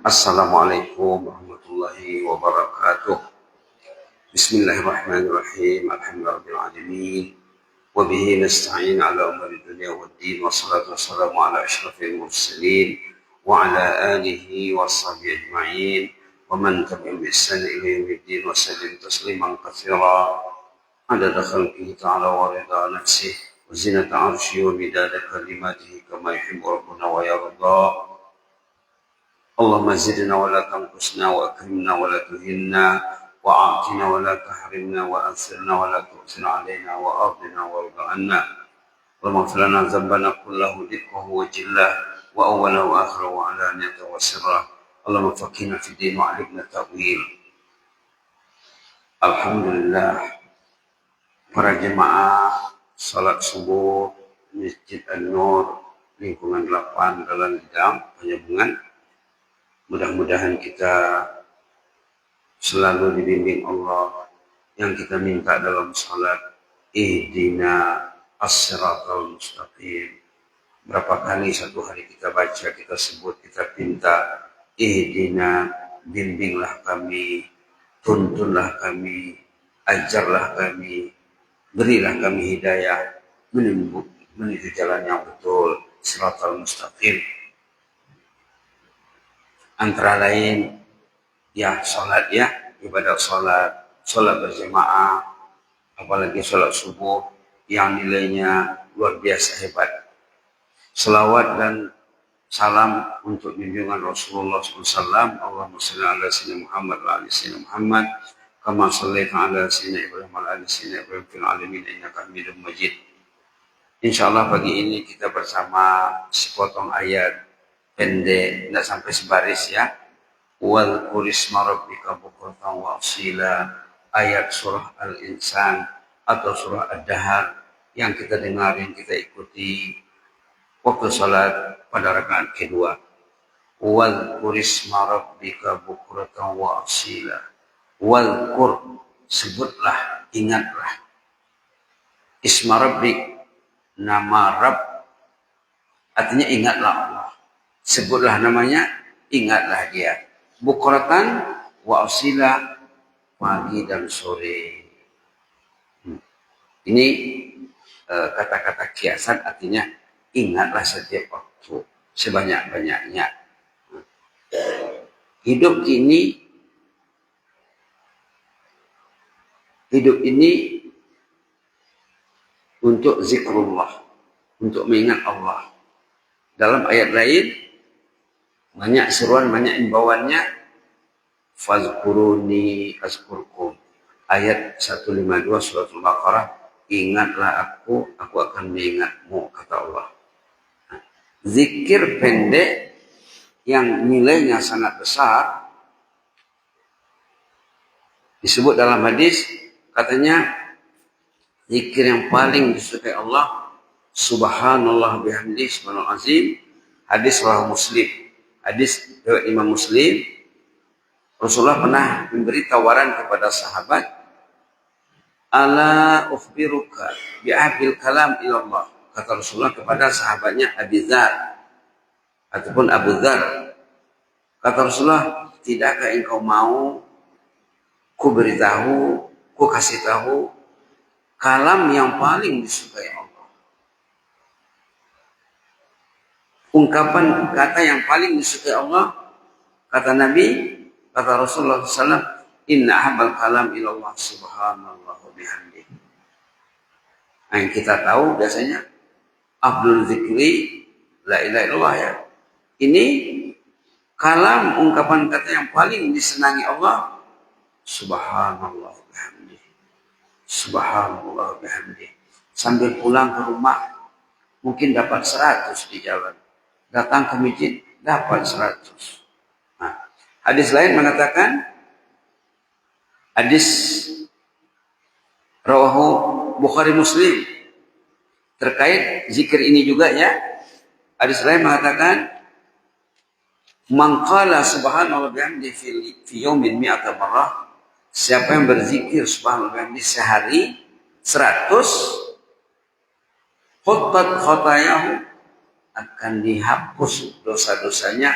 Assalamualaikum warahmatullahi wabarakatuh. Bismillahirrahmanirrahim. Alhamdulillahirabbil alamin. Wa bihi nasta'in ala umuri dunya waddin. Wassalatu wassalamu ala asyrafil mursalin wa ala alihi washabihi ajma'in wa man tabi'ahum bi ihsan ila yaumiddin wa sallim tasliman katsira. Adada khalqihi ta'ala wa rida nafsihi wa zinata 'arsyihi wa midada kalimatihi kama yuhibbu rabbuna wa yarda. Allahumma zidna wa la tanqusna wa akrimna wa la tuhinna wa a'tina wa la tahrimna wa ansirna wa la tu'sir alaina wa ardina wa rida anna. Allahumma ighfir lana dhanbana kullahu dikkahu wa jillah wa awwalahu wa akhirahu wa alaniyatahu wa sirrah. Allahumma faqihna fid din wa 'allimna ta'wil. Alhamdulillah, para jemaah salat subuh Masjid An-Nur lingkungan 8 Dalan Lidang Penyambungan. Mudah-mudahan kita selalu dibimbing Allah. Yang kita minta dalam salat, ihdina as-siratal mustaqim. Berapa kali satu hari kita baca, kita sebut, kita pinta, ihdina, bimbinglah kami, tuntunlah kami, ajarlah kami, berilah kami hidayah menuju jalan yang betul, siratal mustaqim. Antara lain ya salat, ya ibadah salat berjamaah, apalagi salat subuh yang nilainya luar biasa hebat. Selawat dan salam untuk junjungan Rasulullah SAW. Allahumma shalli ala sayyidina Muhammad wa ala sayyidina Muhammad kama shallaita ala sayyidina Ibrahim wa ala sayyidina Ibrahim fil alamin innaka Hamidum Majid. Insyaallah pagi ini kita bersama sepotong ayat pendek, tidak sampai sebaris ya. Wal qurisma rabbika bukratan wa asila, ayat surah Al-Insan atau surah Ad-Dahr yang kita dengar, yang kita ikuti waktu salat pada rakaat kedua. Wal qurisma rabbika bukratan wa asila. Wal qur, sebutlah, ingatlah. Isma rabbik, nama Rabb, artinya ingatlah Allah. Sebutlah namanya, ingatlah dia. Bukratan wa asila, pagi dan sore. Ini kata-kata kiasan, artinya ingatlah setiap waktu, sebanyak-banyaknya. Hidup ini untuk zikrullah, untuk mengingat Allah. Dalam ayat lain banyak seruan, banyak imbauannya. Fazkuruni azkurkum. Ayat 152 surat Al-Baqarah, ingatlah aku akan mengingatmu, kata Allah. Zikir pendek yang nilainya sangat besar disebut dalam hadis, katanya zikir yang paling disukai Allah, subhanallah bihamdihi subhanal azim. Hadis riwayat Muslim. Hadis riwayat Imam Muslim. Rasulullah pernah memberi tawaran kepada sahabat, ala ukhbiruka bi'abil kalam ilallah. Kata Rasulullah kepada sahabatnya Abi Dzar ataupun Abu Dzar. Kata Rasulullah, tidakkah engkau mau ku beritahu, ku kasih tahu kalam yang paling disukai Allah, ungkapan kata yang paling disukai Allah? Kata Nabi, kata Rasulullah SAW, inna habal kalam ilallah subhanallah wa bihamdih. Nah, yang kita tahu biasanya Abdul Zikri la ilaha illallah, ya. Ini kalam, ungkapan kata yang paling disenangi Allah, subhanallah wa bihamdih, subhanallah wa bihamdih. Sambil pulang ke rumah mungkin dapat 100 di jalan, datang ke masjid dapat 100. Nah, hadis lain mengatakan, hadis rawahu Bukhari Muslim terkait zikir ini juga, ya. Hadis lain mengatakan, man qala subhanallah bihamdi fi yaumin mi'ata marrah, siapa yang berzikir subhanallah bihamdi sehari 100, khuttat khotayahu, akan dihapus dosa-dosanya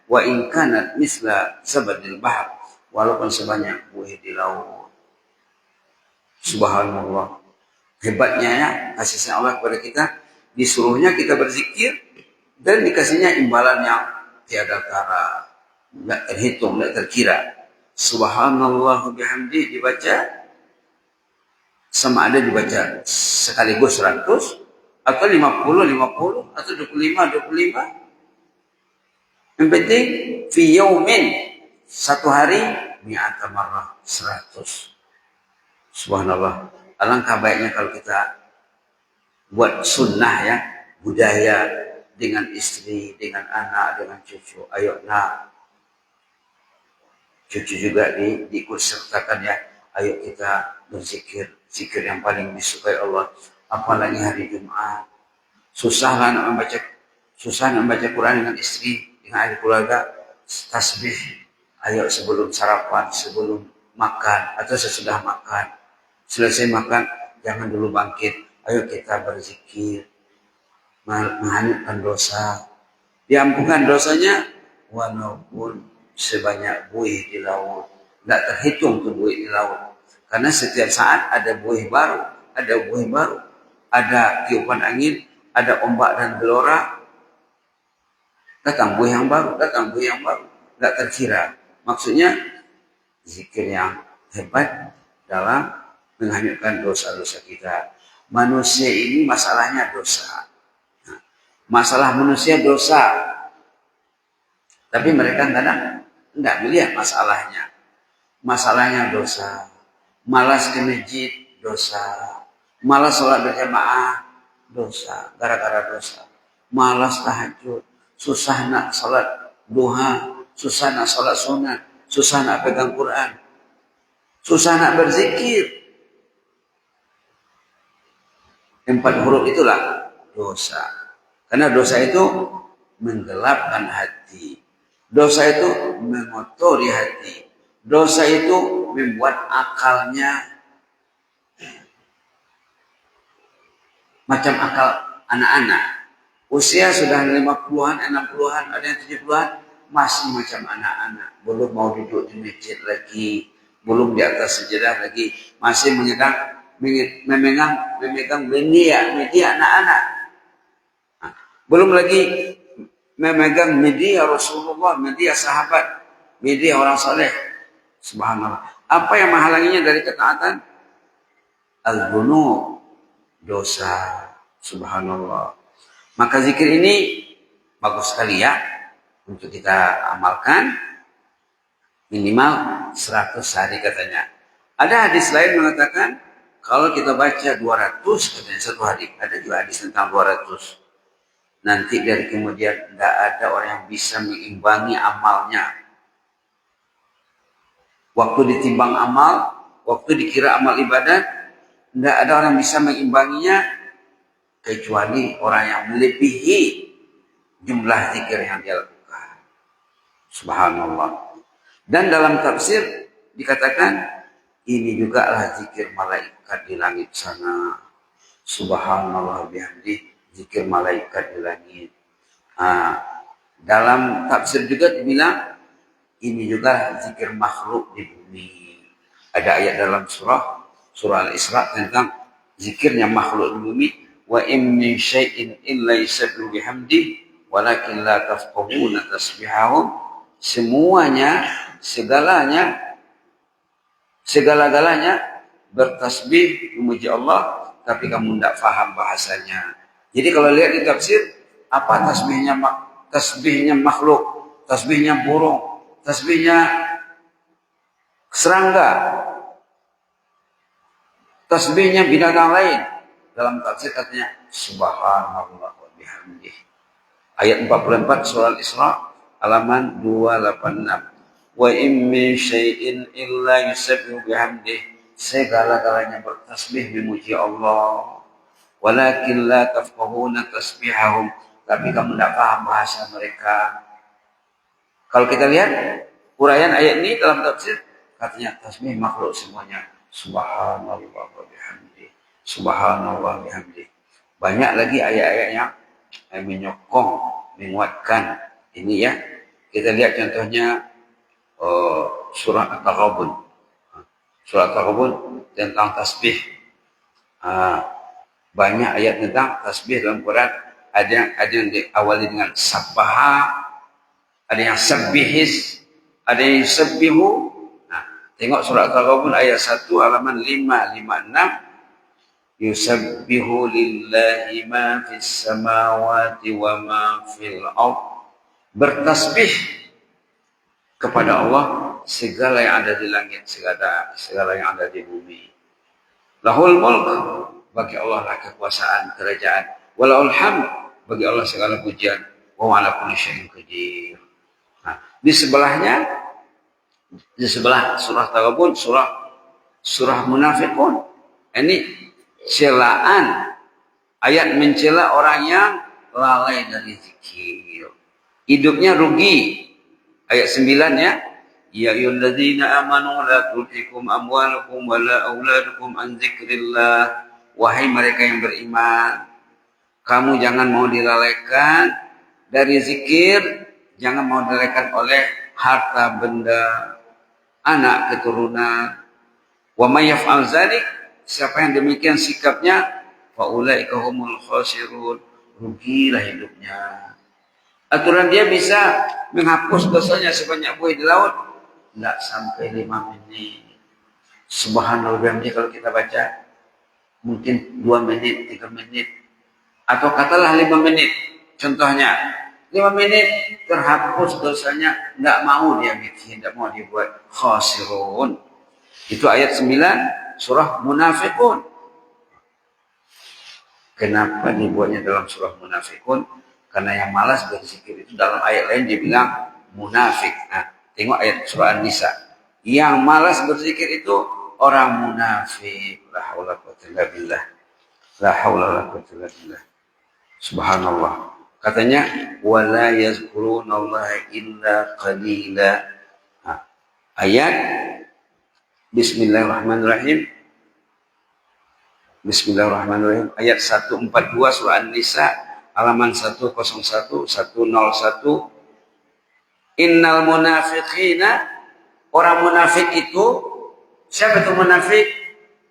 Wa in kanat misla zabadil bahr, walaupun sebanyak buih di laut. Subhanallah. Hebatnya ya kasih sayang Allah kepada kita, disuruhnya kita berzikir dan dikasihnya imbalan yang tiada tara, tidak terhitung, tidak terkira. Subhanallah bihamdi dibaca sama ada dibaca sekaligus 100 atau 50 atau 25. Yang penting fi yaumin, satu hari mi'ata marrah 100. Subhanallah. Alangkah baiknya kalau kita buat sunnah ya, budaya dengan istri, dengan anak, dengan cucu. Ayo nak, cucu juga diikut sertakan ya. Ayo kita berzikir, zikir yang paling disukai Allah. Apalagi hari Jumat. Susah nak membaca Quran dengan istri, dengan ahli keluarga. Tasbih. Ayo sebelum sarapan, sebelum makan atau sesudah makan. Selesai makan, jangan dulu bangkit. Ayo kita berzikir, menghanyutkan dosa. Diampunkan dosanya, walaupun sebanyak buih di laut. Tidak terhitung tuh buih di laut. Karena setiap saat ada buih baru. Ada tiupan angin, ada ombak dan gelora. Datang buih yang baru. Tidak terkira. Maksudnya, zikir yang hebat dalam menghanyutkan dosa-dosa kita. Manusia ini masalahnya dosa. Masalah manusia dosa. Tapi mereka kadang tidak melihat masalahnya. Masalahnya dosa. Malas ke masjid, dosa. Malas sholat berjamaah, dosa. Gara-gara dosa. Malas tahajud. Susah nak sholat duha. Susah nak sholat sunat. Susah nak pegang Quran. Susah nak berzikir. 4 huruf itulah dosa. Karena dosa itu menggelapkan hati. Dosa itu mengotori hati. Dosa itu membuat akalnya macam akal anak-anak. Usia sudah 50-an, 60-an, ada yang 70-an, masih macam anak-anak. Belum mau duduk di masjid lagi. Belum di atas sejadah lagi. Masih memegang media anak-anak. Belum lagi memegang media Rasulullah, media sahabat, media orang saleh. Subhanallah. Apa yang menghalanginya dari ketaatan? Al-gunub, dosa. Subhanallah. Maka zikir ini bagus sekali ya untuk kita amalkan. Minimal 100 hari katanya. Ada hadis lain mengatakan kalau kita baca 200 katanya satu hari. Ada juga hadis tentang 200. Nanti dari kemudian tidak ada orang yang bisa mengimbangi amalnya. Waktu ditimbang amal, waktu dikira amal ibadah, tidak ada orang yang bisa mengimbanginya kecuali orang yang melebihi jumlah zikir yang dia lakukan. Subhanallah. Dan dalam tafsir dikatakan ini juga lah zikir malaikat di langit sana. Subhanallah bihamdi, zikir malaikat di langit. Dalam tafsir juga dibilang ini juga zikir makhluk di bumi. Ada ayat dalam surah Al-Isra tentang zikirnya makhluk di bumi. Wa in min syai'in illa yusabbihu bihamdi walakin la tafqahuna tasbihahum. Semuanya, segala-galanya bertasbih memuji Allah, tapi kamu tidak faham bahasanya. Jadi kalau lihat di tafsir, apa tasbihnya? Tasbihnya makhluk, tasbihnya burung, tasbihnya serangga, tasbihnya binatang lain. Dalam tafsir katanya subhanallah wa bihamdih. Ayat 44 surah Al-Isra halaman 286. Wa in min syai'in illa yusabbihu bihamdih. Segala-galanya bertasbih memuji Allah. Walakin la tafqahuna tasbihahum. Tapi kamu tidak paham bahasa mereka. Kalau kita lihat uraian ayat ini dalam tafsir, katanya tasbih makhluk semuanya. Subhanallah wa bihamdih. Subhanallah bihamdih. Banyak lagi ayat-ayat yang menyokong, menguatkan ini ya. Kita lihat contohnya surah At-Taghabun. Surah At-Taghabun tentang tasbih. Banyak ayat tentang tasbih dalam Quran. Ada yang diawali dengan sabbaha, ada yang sabbihis, ada yang sabbihu. Tengok surah At-Taghabun ayat 1 halaman 556. Yusabbihu lillahi ma fis samawati wa ma fil ardh. Bertasbih kepada Allah segala yang ada di langit, segala yang ada di bumi. Lahul mulk, bagi Allah lah kekuasaan, kerajaan. Walahul hamd, bagi Allah segala pujian. Wa ala kulli syai'in qadir. Di sebelah surah Taghabun, surah Munafiqun. Ini celaan, ayat mencela orang yang lalai dari zikir. Hidupnya rugi. Ayat 9 ya. Ya ayyuhalladzina amanu la tulhikum amwalukum wa la auladukum an dzikrillah. Wahai mereka yang beriman, kamu jangan mau dilalaikan dari zikir, jangan mau dilalaikan oleh harta benda, anak keturunan. Wa may yaf'al dzalik, siapa yang demikian sikapnya, fa ulaika humul khasirun, rugilah hidupnya. Aturan dia bisa menghapus dosanya sebanyak buih di laut, tidak sampai 5 menit. Subhanallah, kalau kita baca mungkin 2 menit, 3 menit, atau katalah 5 menit. Contohnya 5 menit terhapus dosanya, tidak mau dia bikin, tidak mau dibuat. Khasirun. Itu ayat 9 surah Munafiqun. Kenapa dibuatnya dalam surah Munafiqun? Karena yang malas berzikir itu dalam ayat lain dibilang munafik. Nah, tengok ayat surah An-Nisa. Yang malas berzikir itu orang munafik. La haula wa quwwata illa billah. La haula wa quwwata illa billah. Subhanallah. Katanya wala yazkurunallaha illa qalila. Ayat Bismillahirrahmanirrahim. Bismillahirrahmanirrahim. Ayat 142 surah An-Nisa halaman 101 101. Innal munafiqina, orang munafik itu, siapa itu munafik?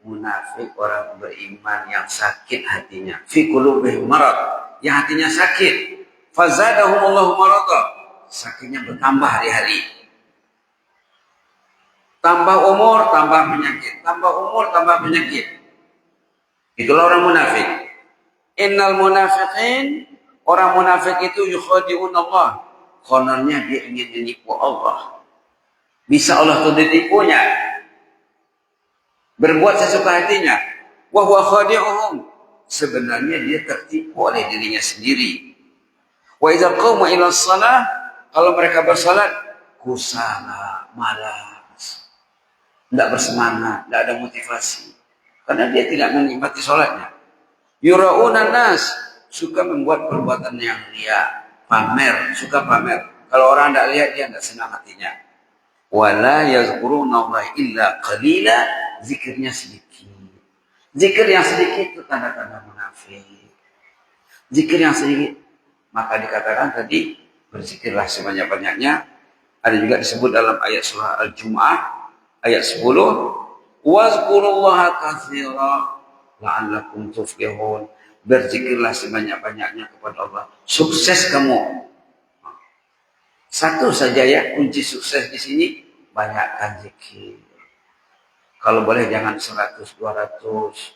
Munafik orang beriman yang sakit hatinya. Fi qulubihim marad, yang hatinya sakit. Fazadahumullahu marada, sakitnya bertambah hari-hari. Tambah umur, tambah penyakit. Tambah umur, tambah penyakit. Itulah orang munafik. Innal munafiqin, orang munafik itu yukhadi'un Allah. Kononnya dia ingin menipu Allah. Bisa Allah tuh ditipunya. Berbuat sesuka hatinya. Wa huwa khadi'uhum. Sebenarnya dia tertipu oleh dirinya sendiri. Wa idza qamu ila shalah, kalau mereka bersalat, kusala, malas. Tidak bersemangat, tidak ada motivasi. Karena dia tidak menikmati salatnya. Yura'una nas, suka membuat perbuatan yang ria, pamer, suka pamer. Kalau orang tidak lihat, dia tidak senang hatinya. Wala yazkurunallaha illa qalila, zikirnya sedikit. Zikir yang sedikit itu tanda-tanda munafik. Zikir yang sedikit, maka dikatakan tadi berzikirlah sebanyak-banyaknya. Ada juga disebut dalam ayat surah Al-Jumu'ah ayat 10, wazkurullaha katsira la'allakum tuflihun. Berzikirlah sebanyak-banyaknya kepada Allah. Sukses kamu. Satu saja ya kunci sukses di sini, banyakkan zikir. Kalau boleh jangan 100, 200.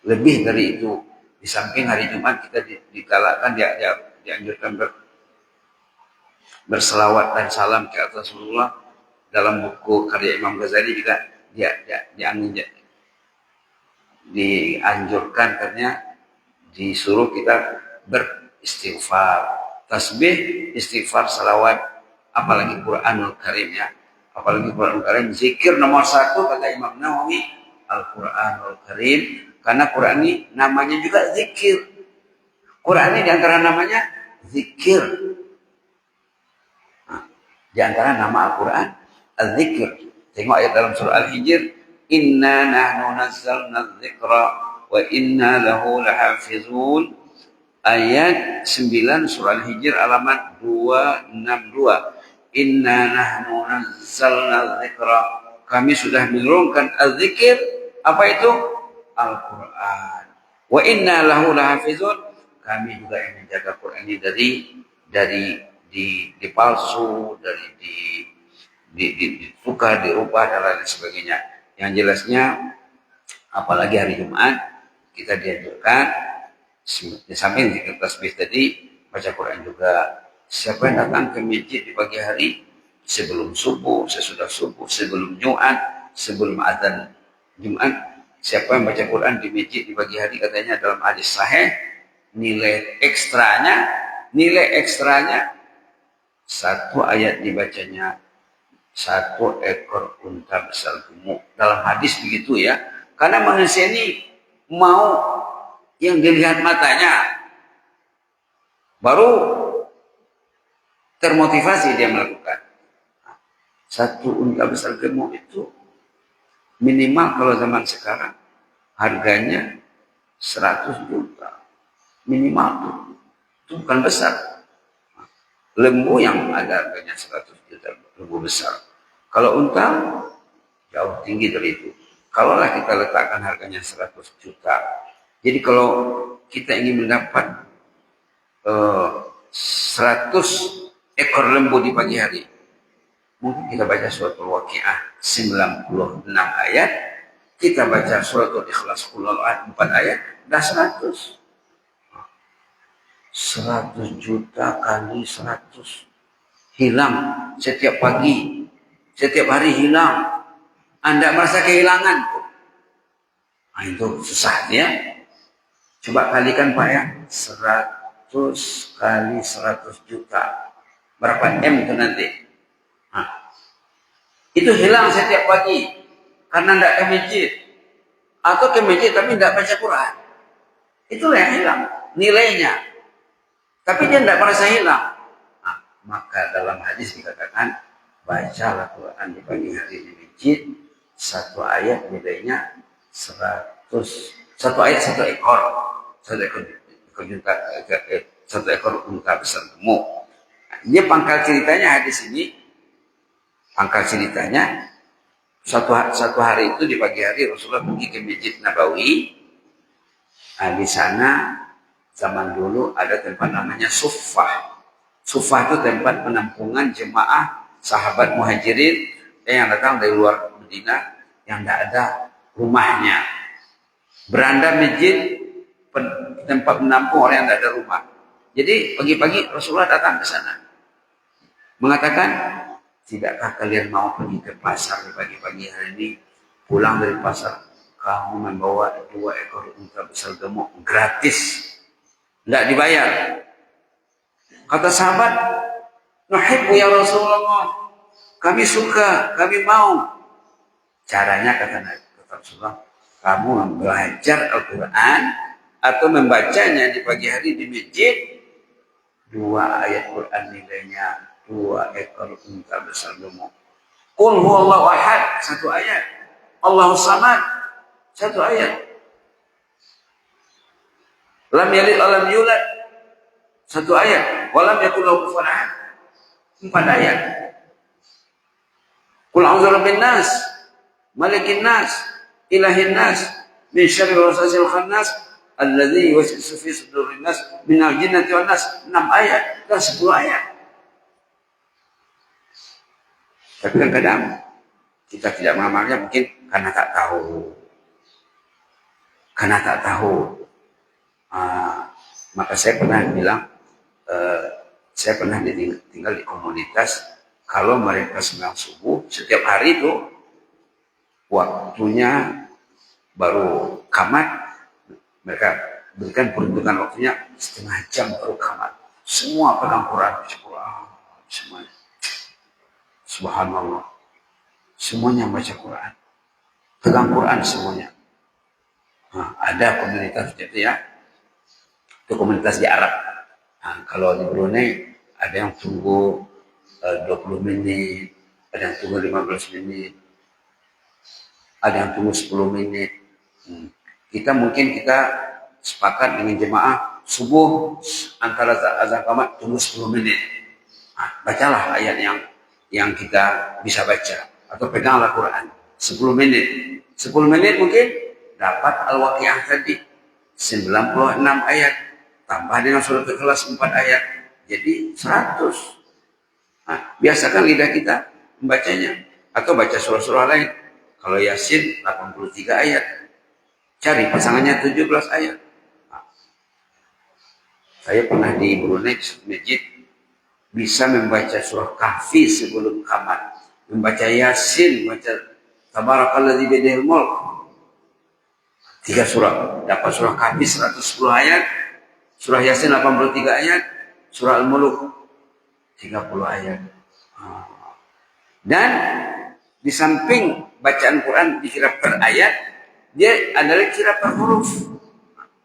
Lebih dari itu. Di samping hari Jumat kita digalakkan, dianjurkan berselawat dan salam ke atas Rasulullah. Dalam buku karya Imam Ghazali juga dianjurkan, karena disuruh kita beristighfar, tasbih, istighfar, salawat, apalagi Quranul Karim ya, apalagi Quranul Karim. Zikir nomor 1 kata Imam Nawawi Al-Quranul Karim, karena Quran ini namanya juga zikir. Quran ini diantara namanya zikir. Diantara nama Al-Quran al-zikir. Tengok ayat dalam surah Al-Hijr, inna nahnu nazzalna dzikra wa inna lahu lahafizun. ayat 9 surah Al-Hijr alamat 262. Inna nahnu nazzalna dzikra. Kami sudah menurunkan az-zikir. Apa itu? Al-Quran. Wa inna lahu lahafizun. Kami juga yang menjaga Quran ini dari dipalsu, dari ditukar, dirubah dan lain sebagainya. Yang jelasnya, apalagi hari Jumat, kita dianjurkan di samping zikir tasbih tadi, baca Quran juga. Siapa yang datang ke masjid di pagi hari, sebelum subuh, sesudah subuh, sebelum Jumat, sebelum adzan Jumat, siapa yang baca Quran di masjid di pagi hari, katanya dalam hadis sahih, nilai ekstranya satu ayat dibacanya 1 ekor unta besar gemuk. Dalam hadis begitu ya. Karena manusia ini mau yang dilihat matanya, baru termotivasi dia melakukan. 1 unta besar gemuk itu minimal kalau zaman sekarang harganya 100 juta. Minimal tuh. Itu bukan besar. Lembu yang ada harganya 100 juta, lembu besar. Kalau unta jauh tinggi dari itu. Kalaulah kita letakkan harganya 100 juta. Jadi kalau kita ingin mendapat 100 ekor lembu di pagi hari, mungkin kita baca surat Al-Waqiah 96 ayat, kita baca surat Al-Ikhlas 4 ayat, dah 100. 100 juta kali 100 hilang setiap pagi, setiap hari hilang. Anda merasa kehilangan. Nah, itu susah ya. Coba kalikan Pak ya, 100 kali 100 juta. Berapa M itu nanti? Nah, itu hilang setiap pagi karena tidak ke masjid. Atau ke masjid tapi tidak baca Quran. Itulah yang hilang nilainya. Tapi dia tidak merasa hilang. Nah, maka dalam hadis dikatakan, bacalah Quran di pagi hari di masjid, 1 ayat nilainya 100. 1 ayat 1 ekor. 1 ekor unta besar gemuk. Nah, ini pangkal ceritanya hadis ini. Pangkal ceritanya, satu hari itu di pagi hari Rasulullah pergi ke Masjid Nabawi. Nah, di sana zaman dulu ada tempat namanya Suffah. Suffah itu tempat penampungan jemaah sahabat muhajirin yang datang dari luar Madinah yang tidak ada rumahnya. Beranda masjid, tempat menampung orang yang tidak ada rumah. Jadi pagi-pagi Rasulullah datang ke sana. Mengatakan, tidakkah kalian mau pergi ke pasar di pagi-pagi hari ini? Pulang dari pasar, kamu membawa 2 ekor unta besar gemuk gratis. Tidak dibayar. Kata sahabat, nuhibbu ya Rasulullah. Kami suka, kami mau. Caranya kata Rasulullah, kamu belajar Al-Quran atau membacanya di pagi hari di masjid, 2 ayat Quran nilainya 2 ekor unta besar gemuk. Qul huwallahu ahad, 1 ayat. Allahus samad, 1 ayat. Lam yalid wa lam yulad, 1 ayat. Wa lam yakul lahu kufuwan ahad, 4 ayat. Qul a'udzu birabbin nas, malikin nas, ilahin nas, min syarri waswasil khannas, alladzi yuwaswisu fi sudurin nas, minal jinnati wan nas, 6 ayat dan 10 ayat. Tapi kadang-kadang kita tidak mengamalnya mungkin karena tak tahu. Maka saya pernah bilang, saya pernah tinggal di komunitas, kalau mereka sembahyang subuh setiap hari itu waktunya baru kamat, mereka berikan peruntukan waktunya setengah jam baru kamat. Semua pegang Quran, semuanya. Subhanallah. Semuanya baca Quran. Pegang Quran semuanya. Nah, ada komunitas itu ya. Itu komunitas di Arab. Nah, kalau di Brunei ada yang tunggu 20 menit, ada yang tunggu 15 menit, ada yang tunggu 10 menit. Kita sepakat dengan jemaah subuh antara azan qamat tunggu 10 menit. Nah, bacalah ayat yang kita bisa baca atau peganglah Quran 10 menit. 10 menit mungkin dapat Al-Waqiah tadi 96 ayat tambah dengan surat Ikhlas 4 ayat jadi 100. Nah, biasakan lidah kita membacanya atau baca surah-surah lain. Kalau Yasin 83 ayat. Cari pasangannya 17 ayat. Nah, saya pernah di Brunei masjid bisa membaca surah Kahfi sebelum qamat, membaca Yasin, membaca Tabarakalladzi biyadihil mulk. 3 surah. Dapat surah Kahfi 110 ayat, surah Yasin 83 ayat, surah Al-Mulk 30 ayat. Dan di samping bacaan Quran dikira per ayat, dia adalah kira per huruf.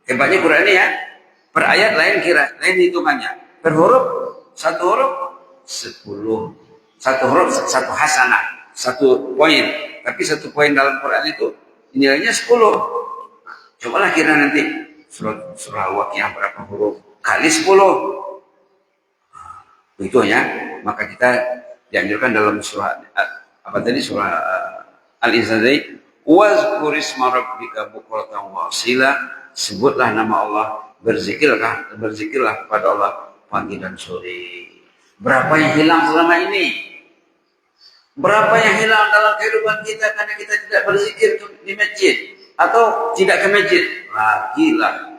Hebatnya Quran ini ya, per ayat lain kira, lain hitungannya. Per huruf, satu huruf 10. Satu huruf, satu hasanah, 1 poin. Tapi 1 poin dalam Quran itu nilainya 10. Cobalah kira nanti surah Al-Waqiah berapa huruf kali 10. Begitu ya. Maka kita dianjurkan dalam surah apa tadi surah Al-Insan tadi, wazkur isma rabbika bukratan wa asila, sebutlah nama Allah, berzikirlah kepada Allah pagi dan sore. Berapa yang hilang selama ini? Berapa yang hilang dalam kehidupan kita karena kita tidak berzikir di masjid atau tidak ke masjid? Lagilah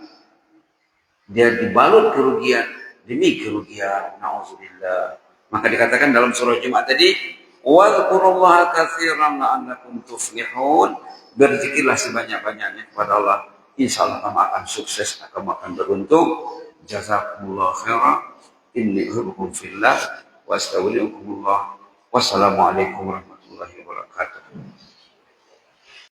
dia dibalut kerugian demi kerugian. Nauzubillah. Maka dikatakan dalam surah Jumat tadi, wadhkurullaha katsiran la'allakum tuflihun. Berzikirlah sebanyak-banyaknya kepada Allah. Insyaallah kamu akan sukses, kamu akan beruntung. Jazakumullah khairan. Inni uhibbukum fillah wa astaghfirukumullah. Wassalamualaikum warahmatullahi wabarakatuh.